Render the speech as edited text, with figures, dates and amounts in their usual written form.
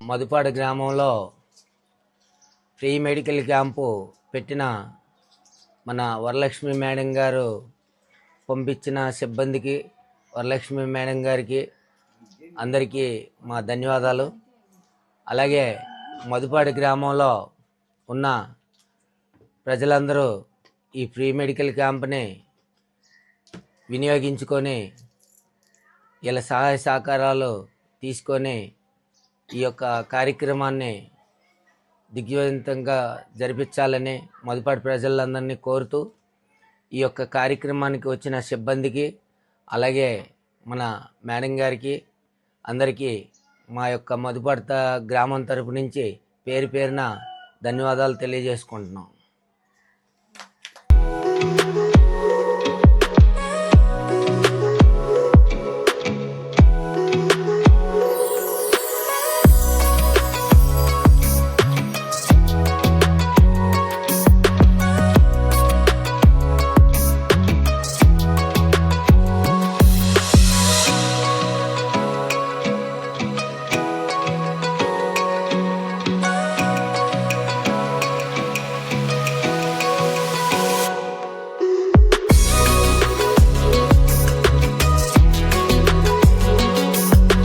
మధుపాడు గ్రామంలో free medical camp పెట్టిన మన వరలక్ష్మి మేడం గారు పంపించిన సిబ్బందికి, వరలక్ష్మి మేడం గారికి అందరికీ మా ధన్యవాదాలు. అలాగే మధుపాడు గ్రామంలో ఉన్న ప్రజలందరూ ఈ ఫ్రీ మెడికల్ క్యాంప్ని వినియోగించుకొని ఇలా సహాయ సహకారాలు తీసుకొని ఈ యొక్క కార్యక్రమాన్ని దిగ్విజయంతంగా జరిపించాలని మధుపాడు ప్రజలందరినీ కోరుతూ, ఈ యొక్క కార్యక్రమానికి వచ్చిన సిబ్బందికి అలాగే మన మేడం గారికి అందరికీ మా యొక్క మధుపాడు గ్రామం తరపు నుంచి పేరు పేరున ధన్యవాదాలు తెలియజేసుకుంటున్నాం.